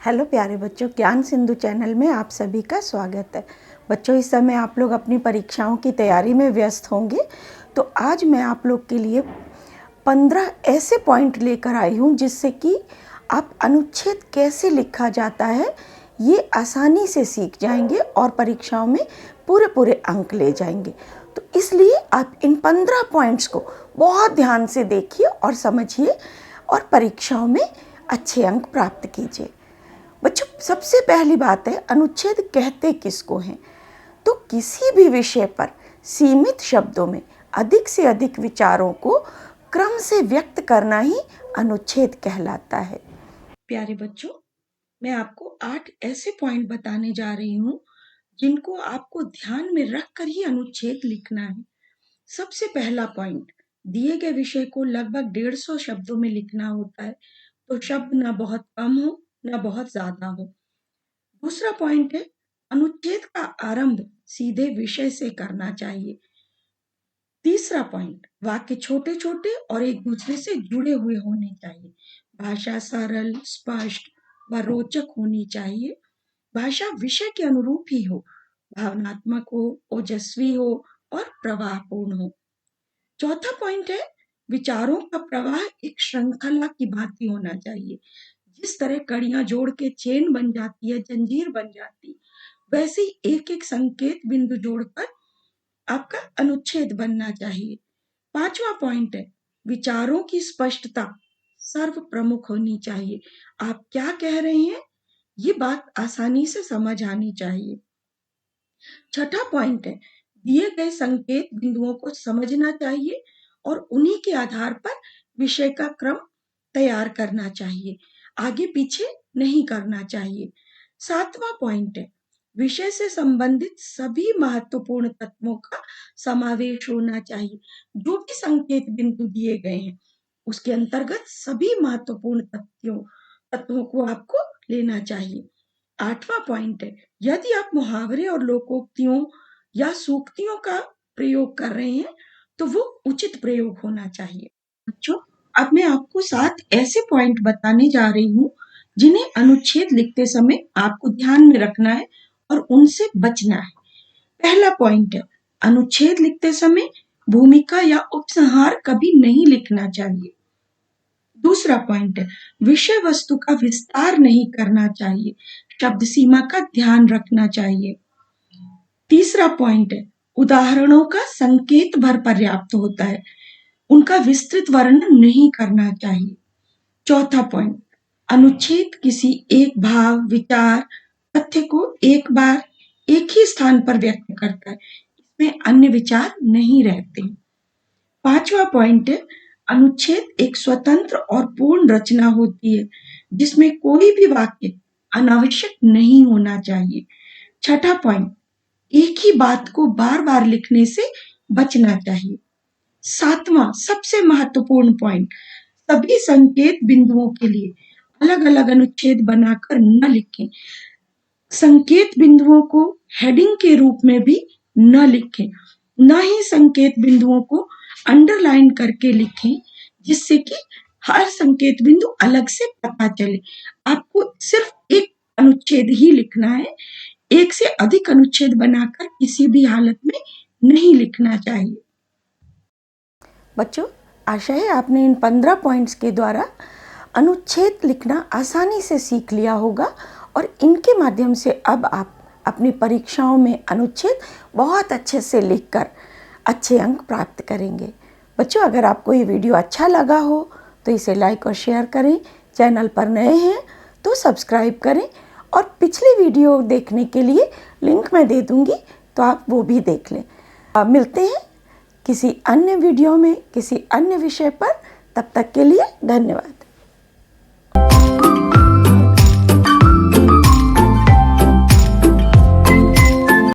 Hello प्यारे बच्चों, ज्ञान सिंधु चैनल में आप सभी का स्वागत है। बच्चों, इस समय आप लोग अपनी परीक्षाओं की तैयारी में व्यस्त होंगे, तो आज मैं आप लोग के लिए 15 ऐसे पॉइंट लेकर आई हूँ जिससे कि आप अनुच्छेद कैसे लिखा जाता है ये आसानी से सीख जाएंगे और परीक्षाओं में पूरे पूरे अंक ले जाएंगे। तो इसलिए आप इन 15 पॉइंट्स को बहुत ध्यान से देखिए और समझिए और परीक्षाओं में अच्छे अंक प्राप्त कीजिए। बच्चों, सबसे पहली बात है, अनुच्छेद कहते किसको हैं? तो किसी भी विषय पर सीमित शब्दों में अधिक से अधिक विचारों को क्रम से व्यक्त करना ही अनुच्छेद कहलाता है। प्यारे बच्चों, मैं आपको 8 ऐसे पॉइंट बताने जा रही हूँ जिनको आपको ध्यान में रखकर ही अनुच्छेद लिखना है। सबसे पहला पॉइंट, दिए गए विषय को लगभग 150 शब्दों में लिखना होता है, तो शब्द ना बहुत कम हो ना बहुत ज्यादा हो। दूसरा पॉइंट है, अनुच्छेद का आरंभ सीधे विषय से करना चाहिए। तीसरा पॉइंट, वाक्य छोटे छोटे और एक दूसरे से जुड़े हुए होने चाहिए। भाषा सरल, स्पष्ट व रोचक होनी चाहिए। भाषा विषय के अनुरूप ही हो, भावनात्मक हो, ओजस्वी हो और प्रवाहपूर्ण हो। चौथा पॉइंट है, विचारों का प्रवाह एक श्रृंखला की भांति होना चाहिए। जिस तरह कड़ियां जोड़ के चेन बन जाती है, जंजीर बन जाती, वैसे ही एक एक संकेत बिंदु जोड़कर आपका अनुच्छेद बनना चाहिए। पांचवा पॉइंट है, विचारों की स्पष्टता सर्व प्रमुख होनी चाहिए। आप क्या कह रहे हैं ये बात आसानी से समझ आनी चाहिए। छठा पॉइंट है, दिए गए संकेत बिंदुओं को समझना चाहिए और उन्हीं के आधार पर विषय का क्रम तैयार करना चाहिए, आगे पीछे नहीं करना चाहिए। सातवां पॉइंट है, विषय से संबंधित सभी महत्वपूर्ण तत्वों का समावेश होना चाहिए। जो भी संकेत बिंदु दिए गए हैं उसके अंतर्गत सभी महत्वपूर्ण तत्वों को आपको लेना चाहिए। आठवां पॉइंट है, यदि आप मुहावरे और लोकोक्तियों या सूक्तियों का प्रयोग कर रहे हैं तो वो उचित प्रयोग होना चाहिए। बच्चों, अब मैं आपको 7 ऐसे पॉइंट बताने जा रही हूँ जिन्हें अनुच्छेद लिखते समय आपको ध्यान में रखना है और उनसे बचना है। पहला पॉइंट है, अनुच्छेद लिखते समय भूमिका या उपसंहार कभी नहीं लिखना चाहिए। दूसरा पॉइंट है, विषय वस्तु का विस्तार नहीं करना चाहिए, शब्द सीमा का ध्यान रखना चाहिए। तीसरा पॉइंट है, उदाहरणों का संकेत भर पर्याप्त होता है, उनका विस्तृत वर्णन नहीं करना चाहिए। चौथा पॉइंट, अनुच्छेद किसी एक भाव, विचार, तथ्य को एक बार एक ही स्थान पर व्यक्त करता है, इसमें अन्य विचार नहीं रहते। पांचवा पॉइंट है, अनुच्छेद एक स्वतंत्र और पूर्ण रचना होती है जिसमें कोई भी वाक्य अनावश्यक नहीं होना चाहिए। छठा पॉइंट, एक ही बात को बार बार लिखने से बचना चाहिए। सातवां सबसे महत्वपूर्ण पॉइंट, सभी संकेत बिंदुओं के लिए अलग अलग अनुच्छेद बनाकर न लिखें। संकेत बिंदुओं को हेडिंग के रूप में भी न लिखें, न ही संकेत बिंदुओं को अंडरलाइन करके लिखें जिससे कि हर संकेत बिंदु अलग से पता चले। आपको सिर्फ एक अनुच्छेद ही लिखना है, एक से अधिक अनुच्छेद बनाकर किसी भी हालत में नहीं लिखना चाहिए। बच्चों, आशा है आपने इन 15 पॉइंट्स के द्वारा अनुच्छेद लिखना आसानी से सीख लिया होगा और इनके माध्यम से अब आप अपनी परीक्षाओं में अनुच्छेद बहुत अच्छे से लिखकर अच्छे अंक प्राप्त करेंगे। बच्चों, अगर आपको ये वीडियो अच्छा लगा हो तो इसे लाइक और शेयर करें। चैनल पर नए हैं तो सब्सक्राइब करें और पिछली वीडियो देखने के लिए लिंक मैं दे दूँगी, तो आप वो भी देख लें। मिलते हैं किसी अन्य वीडियो में किसी अन्य विषय पर। तब तक के लिए धन्यवाद।